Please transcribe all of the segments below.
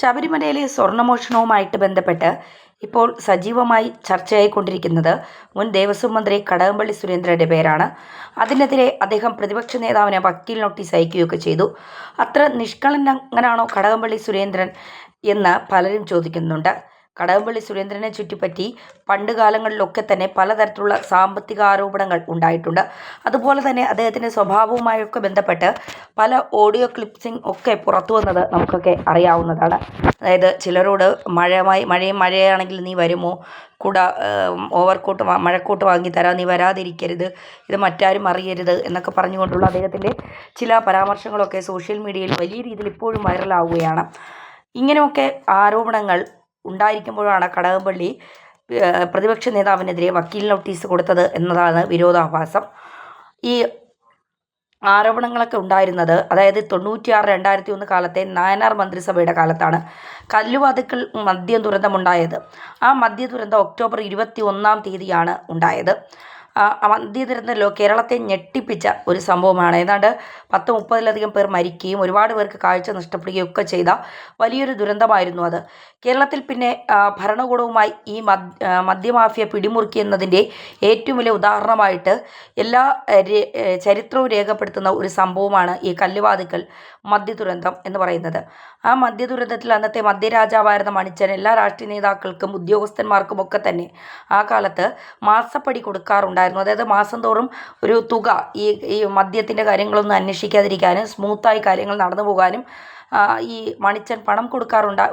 ശബരിമലയിലെ സ്വർണ്ണമോഷണവുമായിട്ട് ബന്ധപ്പെട്ട് ഇപ്പോൾ സജീവമായി ചർച്ചയായിക്കൊണ്ടിരിക്കുന്നത് മുൻ ദേവസ്വം മന്ത്രി കടകംപള്ളി സുരേന്ദ്രൻ്റെ പേരാണ്. അതിനെതിരെ അദ്ദേഹം പ്രതിപക്ഷ നേതാവിന് വക്കീൽ നോട്ടീസ് അയക്കുകയൊക്കെ ചെയ്തു. അത്ര നിഷ്കളങ്കനാണോ കടകംപള്ളി സുരേന്ദ്രൻ എന്ന് പലരും ചോദിക്കുന്നുണ്ട്. കടകംപള്ളി സുരേന്ദ്രനെ ചുറ്റിപ്പറ്റി പണ്ട് കാലങ്ങളിലൊക്കെ തന്നെ പലതരത്തിലുള്ള സാമ്പത്തിക ആരോപണങ്ങൾ ഉണ്ടായിട്ടുണ്ട്. അതുപോലെ തന്നെ അദ്ദേഹത്തിൻ്റെ സ്വഭാവവുമായൊക്കെ ബന്ധപ്പെട്ട് പല ഓഡിയോ ക്ലിപ്സിംഗ് ഒക്കെ പുറത്തു വന്നത് നമുക്കൊക്കെ അറിയാവുന്നതാണ്. അതായത് ചിലരോട് മഴയാണെങ്കിൽ നീ വരുമോ, കുട ഓവർകോട്ട് മഴക്കോട്ട് വാങ്ങിത്തരാം, നീ വരാതിരിക്കരുത്, ഇത് മറ്റാരും അറിയരുത് എന്നൊക്കെ പറഞ്ഞുകൊണ്ടുള്ള അദ്ദേഹത്തിൻ്റെ ചില പരാമർശങ്ങളൊക്കെ സോഷ്യൽ മീഡിയയിൽ വലിയ രീതിയിൽ ഇപ്പോഴും വൈറലാവുകയാണ്. ഇങ്ങനെയൊക്കെ ആരോപണങ്ങൾ ഉണ്ടായിരിക്കുമ്പോഴാണ് കടകംപള്ളി പ്രതിപക്ഷ നേതാവിനെതിരെ വക്കീൽ നോട്ടീസ് കൊടുത്തത് എന്നതാണ് വിരോധാഭാസം. ഈ ആരോപണങ്ങളൊക്കെ ഉണ്ടായിരുന്നത് അതായത് 96-2001 കാലത്തെ നായനാർ മന്ത്രിസഭയുടെ കാലത്താണ് കല്ലുവാതുക്കൽ മദ്യ ദുരന്തമുണ്ടായത്. ആ മദ്യ ദുരന്തം ഒക്ടോബർ 21 ഉണ്ടായത്. മദ്യ ദുരന്തമല്ലോ കേരളത്തെ ഞെട്ടിപ്പിച്ച ഒരു സംഭവമാണ്. ഏതാണ്ട് 10-30 പേർ മരിക്കുകയും ഒരുപാട് പേർക്ക് കാഴ്ച നഷ്ടപ്പെടുകയും ഒക്കെ ചെയ്ത വലിയൊരു ദുരന്തമായിരുന്നു അത്. കേരളത്തിൽ പിന്നെ ഭരണകൂടവുമായി ഈ മദ്യമാഫിയ പിടിമുറുക്കിയെന്നതിൻ്റെ ഏറ്റവും വലിയ ഉദാഹരണമായിട്ട് എല്ലാ ചരിത്രവും രേഖപ്പെടുത്തുന്ന ഒരു സംഭവമാണ് ഈ കല്ലുവാതുക്കൽ മദ്യദുരന്തം എന്ന് പറയുന്നത്. ആ മദ്യദുരന്തത്തിൽ അന്നത്തെ മദ്യരാജാവായിരുന്ന മണിച്ചൻ എല്ലാ രാഷ്ട്രീയ നേതാക്കൾക്കും ഉദ്യോഗസ്ഥന്മാർക്കും ഒക്കെ തന്നെ ആ കാലത്ത് മാസപ്പടി കൊടുക്കാറുണ്ടായിരുന്നു. അതായത് മാസം തോറും ഒരു തുക ഈ മദ്യത്തിൻ്റെ കാര്യങ്ങളൊന്നും അന്വേഷിക്കാതിരിക്കാനും സ്മൂത്തായി കാര്യങ്ങൾ നടന്നു പോകാനും ഈ മണിച്ചൻ പണം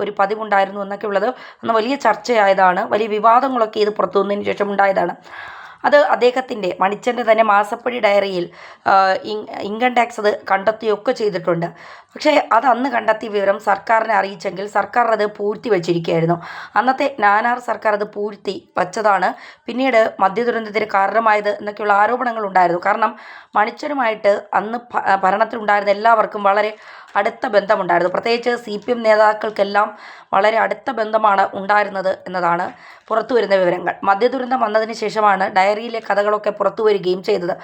ഒരു പതിവുണ്ടായിരുന്നു എന്നൊക്കെ ഉള്ളത് അന്ന് വലിയ ചർച്ചയായതാണ്. വലിയ വിവാദങ്ങളൊക്കെ ഇത് പുറത്തു വന്നതിന് ശേഷം ഉണ്ടായതാണ്. അത് അദ്ദേഹത്തിൻ്റെ മണിച്ചൻ്റെ തന്നെ മാസപ്പടി ഡയറിയിൽ ഇൻകം ടാക്സ് അത് കണ്ടെത്തുകയൊക്കെ ചെയ്തിട്ടുണ്ട്. പക്ഷേ അത് അന്ന് കണ്ടെത്തിയ വിവരം സർക്കാരിനെ അറിയിച്ചെങ്കിൽ സർക്കാർ അത് പൂഴ്ത്തി വച്ചിരിക്കുകയായിരുന്നു. അന്നത്തെ നാനാർ സർക്കാർ അത് പൂഴ്ത്തി വച്ചതാണ് പിന്നീട് മദ്യദുരന്തത്തിന് കാരണമായത് എന്നൊക്കെയുള്ള ആരോപണങ്ങൾ ഉണ്ടായിരുന്നു. കാരണം മണിച്ചനുമായിട്ട് അന്ന് ഭരണത്തിലുണ്ടായിരുന്ന എല്ലാവർക്കും വളരെ അടുത്ത ബന്ധമുണ്ടായിരുന്നു. പ്രത്യേകിച്ച് CPM നേതാക്കൾക്കെല്ലാം വളരെ അടുത്ത ബന്ധമാണ് ഉണ്ടായിരുന്നത് എന്നതാണ് പുറത്തു വരുന്ന വിവരങ്ങൾ. മദ്യദുരന്തം വന്നതിന് ശേഷമാണ് ഡയറിയിലെ കഥകളൊക്കെ പുറത്തു വരികയും ചെയ്തത്.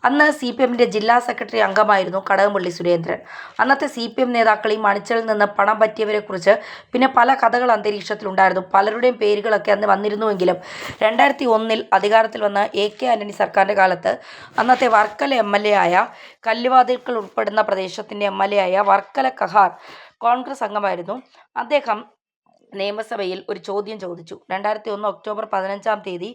അന്ന് CPMൻ്റെ ജില്ലാ സെക്രട്ടറി അംഗമായിരുന്നു കടകംപള്ളി സുരേന്ദ്രൻ. അന്നത്തെ CPM നേതാക്കൾ ഈ മണിച്ചലിൽ നിന്ന് പണം പറ്റിയവരെക്കുറിച്ച് പിന്നെ പല കഥകൾ അന്തരീക്ഷത്തിലുണ്ടായിരുന്നു. പലരുടെയും പേരുകളൊക്കെ അന്ന് വന്നിരുന്നുവെങ്കിലും 2001 അധികാരത്തിൽ വന്ന AK ആൻ്റണി സർക്കാരിൻ്റെ കാലത്ത് അന്നത്തെ വർക്കല MLA ആയ കല്ലുവാതിൽക്കൽ ഉൾപ്പെടുന്ന പ്രദേശത്തിൻ്റെ MLA ആയ വർക്കല കഹാർ കോൺഗ്രസ് അംഗമായിരുന്നു. അദ്ദേഹം നിയമസഭയിൽ ഒരു ചോദ്യം ചോദിച്ചു. 2001 ഒക്ടോബർ 15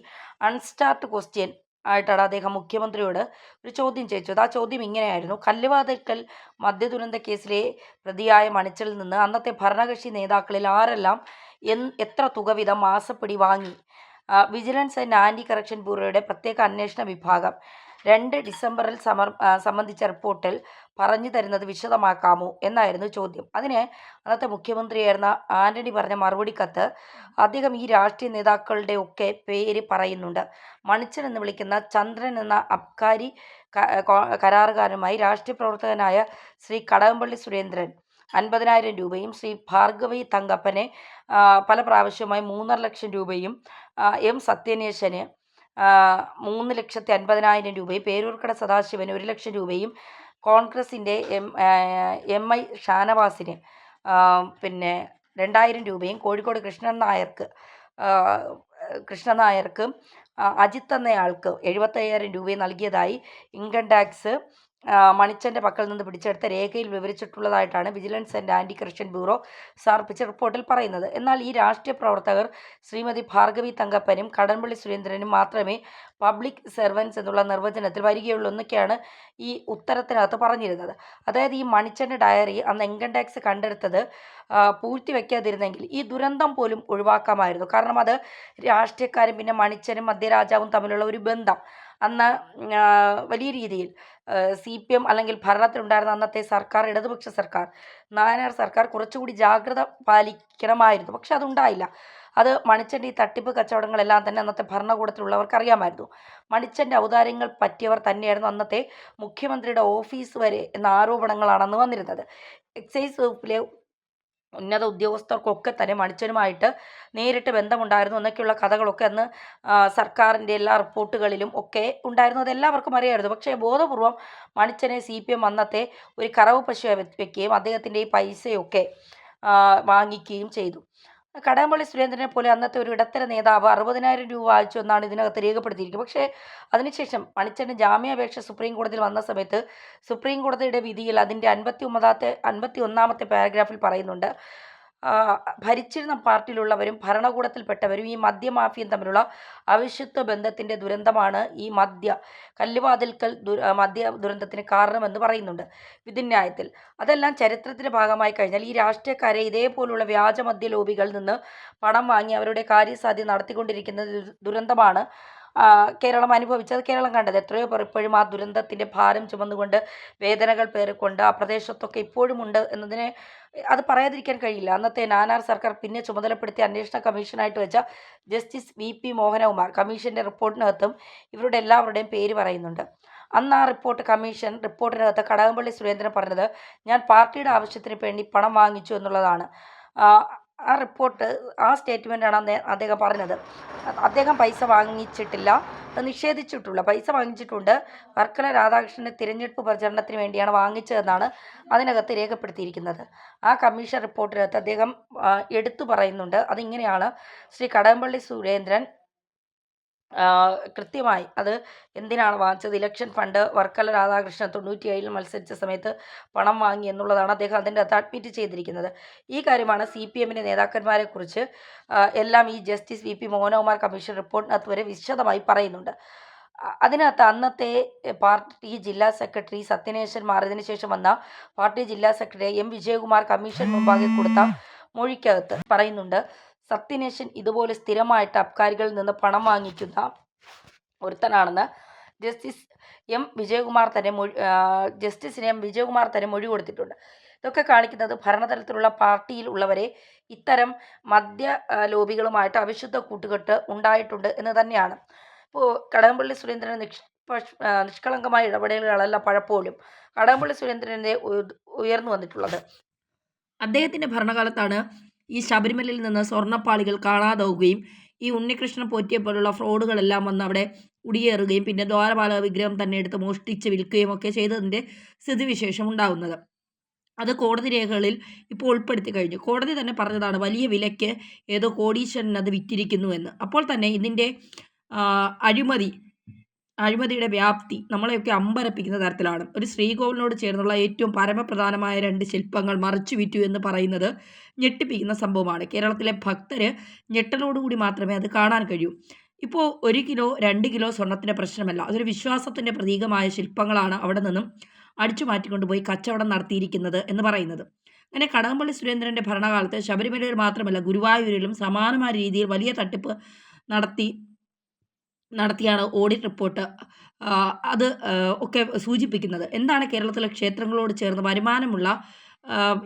അൺസ്റ്റാർട്ട് ക്വസ്റ്റ്യൻ ആയിട്ടാണ് അദ്ദേഹം മുഖ്യമന്ത്രിയോട് ഒരു ചോദ്യം ചോദിച്ചത്. ആ ചോദ്യം ഇങ്ങനെയായിരുന്നു: കല്ലുവാതിൽക്കൽ മദ്യദുരന്ത കേസിലെ പ്രതിയായ മണിച്ചലിൽ നിന്ന് അന്നത്തെ ഭരണകക്ഷി നേതാക്കളിൽ ആരെല്ലാം എത്ര തുക വീതം മാസപ്പടി വാങ്ങി? വിജിലൻസ് ആൻഡ് ആൻറ്റി കറപ്ഷൻ ബ്യൂറോയുടെ പ്രത്യേക അന്വേഷണ വിഭാഗം 2 ഡിസംബറിൽ സംബന്ധിച്ച റിപ്പോർട്ടിൽ പറഞ്ഞു തരുന്നത് വിശദമാക്കാമോ എന്നായിരുന്നു ചോദ്യം. അതിന് അന്നത്തെ മുഖ്യമന്ത്രിയായിരുന്ന ആന്റണി പറഞ്ഞ മറുപടി കത്ത് അദ്ദേഹം ഈ രാഷ്ട്രീയ നേതാക്കളുടെ ഒക്കെ പേര് പറയുന്നുണ്ട്. മണിച്ചൻ എന്ന് വിളിക്കുന്ന ചന്ദ്രൻ എന്ന അബ്കാരി കരാറുകാരനുമായി രാഷ്ട്രീയ പ്രവർത്തകനായ ശ്രീ കടകംപള്ളി സുരേന്ദ്രൻ 50,000 രൂപയും ശ്രീ ഭാർഗവി തങ്കപ്പനെ പല പ്രാവശ്യമായി 3.5 ലക്ഷം രൂപയും M സത്യനേശന് 3,50,000 രൂപയും പേരൂർക്കട സദാശിവന് 1 ലക്ഷം രൂപയും കോൺഗ്രസിൻ്റെ MI ഷാനവാസിന് പിന്നെ 2,000 രൂപയും കോഴിക്കോട് കൃഷ്ണൻ നായർക്ക് അജിത്ത് എന്നയാൾക്ക് 75,000 രൂപയും നൽകിയതായി ഇൻകം ടാക്സ് മണിച്ചൻ്റെ പക്കൽ നിന്ന് പിടിച്ചെടുത്ത രേഖയിൽ വിവരിച്ചിട്ടുള്ളതായിട്ടാണ് vigilance and anti corruption bureau സമർപ്പിച്ച റിപ്പോർട്ടിൽ പറയുന്നത്. എന്നാൽ ഈ രാഷ്ട്രീയ പ്രവർത്തകർ ശ്രീമതി ഭാർഗവി തങ്കപ്പനും കടകംപള്ളി സുരേന്ദ്രനും മാത്രമേ പബ്ലിക് സെർവൻസ് എന്നുള്ള നിർവചനത്തിൽ വരികയുള്ളൂ എന്നൊക്കെയാണ് ഈ ഉത്തരത്തിനകത്ത് പറഞ്ഞിരുന്നത്. അതായത് ഈ മണിച്ചൻ്റെ ഡയറി അന്ന് ഇൻകം ടാക്സ് കണ്ടെടുത്തത് പൂഴ്ത്തി വയ്ക്കാതിരുന്നെങ്കിൽ ഈ ദുരന്തം പോലും ഒഴിവാക്കാമായിരുന്നു. കാരണം അത് രാഷ്ട്രീയക്കാരും പിന്നെ മണിച്ചനും മദ്യരാജാവും തമ്മിലുള്ള ഒരു ബന്ധം അന്ന് വലിയ രീതിയിൽ CPM അല്ലെങ്കിൽ ഭരണത്തിലുണ്ടായിരുന്ന അന്നത്തെ സർക്കാർ, ഇടതുപക്ഷ സർക്കാർ, നായനാർ സർക്കാർ കുറച്ചുകൂടി ജാഗ്രത പാലിക്കണമായിരുന്നു. പക്ഷെ അതുണ്ടായില്ല. അത് മണിച്ചൻ്റെ ഈ തട്ടിപ്പ് കച്ചവടങ്ങളെല്ലാം തന്നെ അന്നത്തെ ഭരണകൂടത്തിലുള്ളവർക്ക് അറിയാമായിരുന്നു. മണിച്ചൻ്റെ ഔദാര്യങ്ങൾ പറ്റിയവർ തന്നെയായിരുന്നു അന്നത്തെ മുഖ്യമന്ത്രിയുടെ ഓഫീസ് വരെ എന്ന ആരോപണങ്ങളാണ് അന്ന് വന്നിരുന്നത്. എക്സൈസ് വകുപ്പിലെ ഉന്നത ഉദ്യോഗസ്ഥർക്കൊക്കെ തന്നെ മണിച്ചനുമായിട്ട് നേരിട്ട് ബന്ധമുണ്ടായിരുന്നു എന്നൊക്കെയുള്ള കഥകളൊക്കെ അന്ന് സർക്കാരിൻ്റെ എല്ലാ റിപ്പോർട്ടുകളിലും ഒക്കെ ഉണ്ടായിരുന്നു. അതെല്ലാവർക്കും അറിയാമായിരുന്നു. പക്ഷേ ബോധപൂർവം മണിച്ചനെ CPM അന്നത്തെ ഒരു കറവ് പശു വയ്ക്കുകയും അദ്ദേഹത്തിൻ്റെ ഈ പൈസയൊക്കെ വാങ്ങിക്കുകയും ചെയ്തു. കടകംപള്ളി സുരേന്ദ്രനെ പോലെ അന്നത്തെ ഒരു ഇടത്തര നേതാവ് 60,000 രൂപ വാങ്ങിച്ചു എന്നാണ് ഇതിനകത്ത് രേഖപ്പെടുത്തിയിരിക്കുന്നത്. പക്ഷേ അതിനുശേഷം മണിച്ചേട്ടൻ ജാമ്യാപേക്ഷ സുപ്രീം കോടതിയിൽ വന്ന സമയത്ത് സുപ്രീം കോടതിയുടെ വിധിയിൽ അതിൻ്റെ 51ാമത്തെ പാരഗ്രാഫിൽ പറയുന്നുണ്ട്, ഭരിച്ചിരുന്ന പാർട്ടിയിലുള്ളവരും ഭരണകൂടത്തിൽപ്പെട്ടവരും ഈ മദ്യമാഫിയും തമ്മിലുള്ള അവിശുദ്ധ ബന്ധത്തിൻ്റെ ദുരന്തമാണ് ഈ കല്ലുവാതിൽക്കൽ മദ്യ ദുരന്തത്തിന് കാരണമെന്ന് പറയുന്നുണ്ട് വിധിന്യായത്തിൽ. അതെല്ലാം ചരിത്രത്തിൻ്റെ ഭാഗമായി കഴിഞ്ഞാൽ ഈ രാഷ്ട്രീയക്കാരെ ഇതേപോലുള്ള വ്യാജ മദ്യ ലോബികളിൽ നിന്ന് പണം വാങ്ങി അവരുടെ കാര്യസാധ്യം നടത്തിക്കൊണ്ടിരിക്കുന്ന ദുരന്തമാണ് കേരളം അനുഭവിച്ചത്, കേരളം കണ്ടത്. എത്രയോ പേർ ഇപ്പോഴും ആ ദുരന്തത്തിൻ്റെ ഭാരം ചുമന്നുകൊണ്ട് വേദനകൾ പേറിക്കൊണ്ട് ആ പ്രദേശത്തൊക്കെ ഇപ്പോഴും ഉണ്ട് എന്നതിനെ അത് പറയാതിരിക്കാൻ കഴിയില്ല. അന്നത്തെ നാനാർ സർക്കാർ പിന്നെ ചുമതലപ്പെടുത്തിയ അന്വേഷണ കമ്മീഷനായിട്ട് വെച്ച ജസ്റ്റിസ് VP മോഹനകുമാർ കമ്മീഷൻ്റെ റിപ്പോർട്ടിനകത്തും ഇവരുടെ എല്ലാവരുടെയും പേര് പറയുന്നുണ്ട്. അന്ന് ആ റിപ്പോർട്ടിനകത്ത് കടകംപള്ളി സുരേന്ദ്രൻ പറഞ്ഞത്, ഞാൻ പാർട്ടിയുടെ ആവശ്യത്തിന് വേണ്ടി പണം വാങ്ങിച്ചു എന്നുള്ളതാണ്. ആ റിപ്പോർട്ട്, ആ സ്റ്റേറ്റ്മെൻറ്റാണ് അദ്ദേഹം പറഞ്ഞത്. അദ്ദേഹം പൈസ വാങ്ങിച്ചിട്ടില്ല, നിഷേധിച്ചിട്ടുള്ള പൈസ വാങ്ങിച്ചിട്ടുണ്ട്. വർക്കല രാധാകൃഷ്ണൻ്റെ തിരഞ്ഞെടുപ്പ് പ്രചരണത്തിന് വേണ്ടിയാണ് വാങ്ങിച്ചതെന്നാണ് അതിനകത്ത് രേഖപ്പെടുത്തിയിരിക്കുന്നത്. ആ കമ്മീഷൻ റിപ്പോർട്ടിനകത്ത് അദ്ദേഹം എടുത്തു പറയുന്നുണ്ട്. അതിങ്ങനെയാണ്, ശ്രീ കടകംപള്ളി സുരേന്ദ്രൻ കൃത്യമായി അത് എന്തിനാണ് വാങ്ങിച്ചത്, ഇലക്ഷൻ ഫണ്ട് വർക്കല രാധാകൃഷ്ണൻ 97-ൽ മത്സരിച്ച സമയത്ത് പണം വാങ്ങി എന്നുള്ളതാണ് അദ്ദേഹം അതിൻ്റെ അകത്ത് അഡ്മിറ്റ് ചെയ്തിരിക്കുന്നത്. ഈ കാര്യമാണ് CPMൻ്റെ നേതാക്കന്മാരെക്കുറിച്ച് എല്ലാം ഈ ജസ്റ്റിസ് VP മോഹനകുമാർ കമ്മീഷൻ റിപ്പോർട്ടിനകത്ത് വരെ വിശദമായി പറയുന്നുണ്ട്. അതിനകത്ത് അന്നത്തെ പാർട്ടി ജില്ലാ സെക്രട്ടറി സത്യനേശൻ മാറിയതിനു ശേഷം വന്ന പാർട്ടി ജില്ലാ സെക്രട്ടറി M വിജയകുമാർ കമ്മീഷൻ മുമ്പാകെ കൊടുത്ത മൊഴിക്കകത്ത് പറയുന്നുണ്ട്, സത്യനേശൻ ഇതുപോലെ സ്ഥിരമായിട്ട് അബ്കാരികളിൽ നിന്ന് പണം വാങ്ങിക്കുന്ന ഒരുത്തനാണെന്ന് ജസ്റ്റിസിന് M വിജയകുമാർ തന്നെ മൊഴി കൊടുത്തിട്ടുണ്ട്. ഇതൊക്കെ കാണിക്കുന്നത് ഭരണതലത്തിലുള്ള പാർട്ടിയിൽ ഉള്ളവരെ ഇത്തരം മദ്യ ലോബികളുമായിട്ട് അവിശുദ്ധ കൂട്ടുകെട്ട് ഉണ്ടായിട്ടുണ്ട് എന്ന് തന്നെയാണ്. ഇപ്പോൾ കടകംപള്ളി സുരേന്ദ്രൻ നിഷ്കളങ്കമായ ഇടപെടലുകളല്ല പലപ്പോഴും കടകംപള്ളി സുരേന്ദ്രൻ്റെ ഉയർന്നു വന്നിട്ടുള്ളത്. അദ്ദേഹത്തിൻ്റെ ഭരണകാലത്താണ് ഈ ശബരിമലയിൽ നിന്ന് സ്വർണ്ണപ്പാളികൾ കാണാതാവുകയും ഈ ഉണ്ണികൃഷ്ണൻ പോറ്റിയെ പോലുള്ള ഫ്രോഡുകളെല്ലാം വന്ന് അവിടെ കുടിയേറുകയും പിന്നെ ദ്വാരപാലക വിഗ്രഹം തന്നെ എടുത്ത് മോഷ്ടിച്ച് വിൽക്കുകയും ഒക്കെ ചെയ്തതിൻ്റെ സ്ഥിതിവിശേഷം ഉണ്ടാകുന്നത്. അത് കോടതി രേഖകളിൽ ഇപ്പോൾ ഉൾപ്പെടുത്തി കഴിഞ്ഞു. കോടതി തന്നെ പറഞ്ഞതാണ്, വലിയ വിലയ്ക്ക് ഏതോ കോടീശ്വരൻ അത് വിറ്റിരിക്കുന്നു എന്ന്. അപ്പോൾ തന്നെ ഇതിൻ്റെ അഴിമതിയുടെ വ്യാപ്തി നമ്മളെയൊക്കെ അമ്പരപ്പിക്കുന്ന തരത്തിലാണ്. ഒരു ശ്രീകോവിലിനോട് ചേർന്നുള്ള ഏറ്റവും പരമപ്രധാനമായ 2 ശില്പങ്ങൾ മറിച്ചു വിറ്റു എന്ന് പറയുന്നത് ഞെട്ടിപ്പിക്കുന്ന സംഭവമാണ്. കേരളത്തിലെ ഭക്തർ ഞെട്ടലോടുകൂടി മാത്രമേ അത് കാണാൻ കഴിയൂ. ഇപ്പോൾ 1 കിലോ 2 കിലോ സ്വർണത്തിൻ്റെ പ്രശ്നമല്ല, അതൊരു വിശ്വാസത്തിൻ്റെ പ്രതീകമായ ശില്പങ്ങളാണ് അവിടെ നിന്നും അടിച്ചു മാറ്റിക്കൊണ്ടുപോയി കച്ചവടം നടത്തിയിരിക്കുന്നത് എന്ന് പറയുന്നത്. അങ്ങനെ കടകംപള്ളി സുരേന്ദ്രൻ്റെ ഭരണകാലത്ത് ശബരിമലയിൽ മാത്രമല്ല ഗുരുവായൂരിലും സമാനമായ രീതിയിൽ വലിയ തട്ടിപ്പ് നടത്തിയാണ് ഓഡിറ്റ് റിപ്പോർട്ട് അത് ഒക്കെ സൂചിപ്പിക്കുന്നത്. എന്താണ് കേരളത്തിലെ ക്ഷേത്രങ്ങളോട് ചേർന്ന് വരുമാനമുള്ള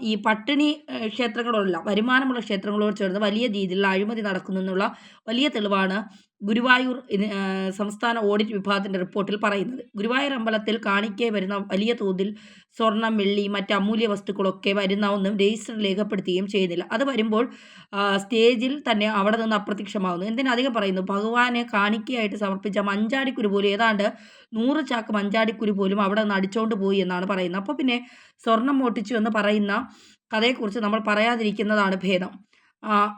ഈ പട്ടിണി ക്ഷേത്രങ്ങളോടല്ല, വരുമാനമുള്ള ക്ഷേത്രങ്ങളോട് ചേർന്ന് വലിയ രീതിയിലുള്ള അഴിമതി നടക്കുന്നു എന്നുള്ള വലിയ തെളിവാണ് ഗുരുവായൂർ സംസ്ഥാന ഓഡിറ്റ് വിഭാഗത്തിൻ്റെ റിപ്പോർട്ടിൽ പറയുന്നത്. ഗുരുവായൂർ അമ്പലത്തിൽ കാണിക്കേ വരുന്ന വലിയ തോതിൽ സ്വർണം, വെള്ളി, മറ്റ് അമൂല്യ വസ്തുക്കളൊക്കെ വരുന്ന ഒന്നും രജിസ്റ്റർ രേഖപ്പെടുത്തുകയും ചെയ്യുന്നില്ല. അത് വരുമ്പോൾ സ്റ്റേജിൽ തന്നെ അവിടെ നിന്ന് അപ്രത്യക്ഷമാകുന്നു. എന്തിനധികം പറയുന്നു, ഭഗവാനെ കാണിക്കയായിട്ട് സമർപ്പിച്ച മഞ്ചാടിക്കുരു പോലും ഏതാണ്ട് 100 ചാക്ക് മഞ്ചാടിക്കുരു പോലും അവിടെ നിന്ന് അടിച്ചുകൊണ്ട് പോയി എന്നാണ് പറയുന്നത്. അപ്പോൾ പിന്നെ സ്വർണം മോട്ടിച്ചു എന്ന് പറയുന്ന കഥയെക്കുറിച്ച് നമ്മൾ പറയാതിരിക്കുന്നതാണ് ഭേദം.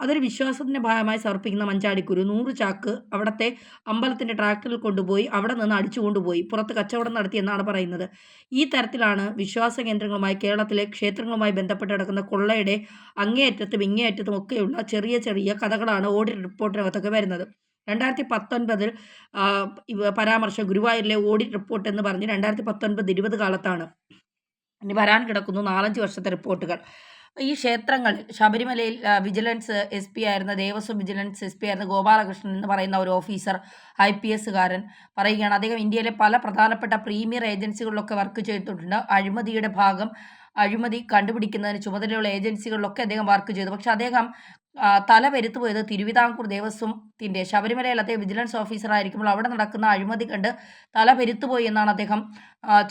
അതൊരു വിശ്വാസത്തിൻ്റെ ഭാഗമായി സമർപ്പിക്കുന്ന മഞ്ചാടിക്കുരു 100 ചാക്ക് അവിടുത്തെ അമ്പലത്തിൻ്റെ ട്രാക്ടറിൽ കൊണ്ടുപോയി അവിടെ നിന്ന് അടിച്ചു കൊണ്ടുപോയി പുറത്ത് കച്ചവടം നടത്തി എന്നാണ് പറയുന്നത്. ഈ തരത്തിലാണ് വിശ്വാസ കേന്ദ്രങ്ങളുമായി കേരളത്തിലെ ക്ഷേത്രങ്ങളുമായി ബന്ധപ്പെട്ട് കിടക്കുന്ന കൊള്ളയുടെ അങ്ങേയറ്റത്തും ഇങ്ങേയറ്റത്തും ഒക്കെയുള്ള ചെറിയ ചെറിയ കഥകളാണ് ഓഡിറ്റ് റിപ്പോർട്ടിനകത്തൊക്കെ വരുന്നത്. 2019 പരാമർശം ഗുരുവായൂരിലെ ഓഡിറ്റ് റിപ്പോർട്ട് എന്ന് പറഞ്ഞ് 2019-20 കാലത്താണ്. ഇനി വരാൻ കിടക്കുന്നു 4-5 വർഷത്തെ റിപ്പോർട്ടുകൾ. ഈ ക്ഷേത്രങ്ങളിൽ ശബരിമലയിൽ വിജിലൻസ് SP ആയിരുന്ന ദേവസ്വം വിജിലൻസ് SP ആയിരുന്ന ഗോപാലകൃഷ്ണൻ എന്ന് പറയുന്ന ഒരു ഓഫീസർ IPS കാരൻ പറയുകയാണ്, അദ്ദേഹം ഇന്ത്യയിലെ പല പ്രധാനപ്പെട്ട പ്രീമിയർ ഏജൻസികളിലൊക്കെ വർക്ക് ചെയ്തിട്ടുണ്ട്. അഴിമതി കണ്ടുപിടിക്കുന്നതിന് ചുമതലയുള്ള ഏജൻസികളിലൊക്കെ അദ്ദേഹം വർക്ക് ചെയ്തു. പക്ഷെ അദ്ദേഹം തല പെരുത്തു പോയത് തിരുവിതാംകൂർ ദേവസ്വത്തിൻ്റെ ശബരിമലയിൽ അദ്ദേഹം വിജിലൻസ് ഓഫീസറായിരിക്കുമ്പോൾ അവിടെ നടക്കുന്ന അഴിമതി കണ്ട് തല പെരുത്തുപോയി എന്നാണ് അദ്ദേഹം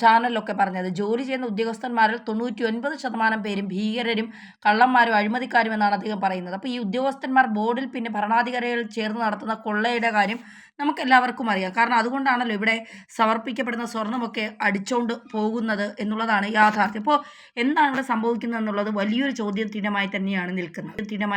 ചാനലിലൊക്കെ പറഞ്ഞത്. ജോലി ചെയ്യുന്ന ഉദ്യോഗസ്ഥന്മാരിൽ 99% പേരും ഭീകരരും കള്ളന്മാരും അഴിമതിക്കാരും എന്നാണ് അദ്ദേഹം പറയുന്നത്. അപ്പോൾ ഈ ഉദ്യോഗസ്ഥന്മാർ ബോർഡിൽ പിന്നെ ഭരണാധികാരികൾ ചേർന്ന് നടത്തുന്ന കൊള്ളയുടെ കാര്യം നമുക്കെല്ലാവർക്കും അറിയാം. കാരണം അതുകൊണ്ടാണല്ലോ ഇവിടെ സമർപ്പിക്കപ്പെടുന്ന സ്വർണ്ണമൊക്കെ അടിച്ചുകൊണ്ട് പോകുന്നത് എന്നുള്ളതാണ് യാഥാർത്ഥ്യം. അപ്പോൾ എന്താണ് ഇവിടെ സംഭവിക്കുന്നത് എന്നുള്ളത് വലിയൊരു ചോദ്യചിഹ്നമായി തന്നെയാണ് നിൽക്കുന്നത്.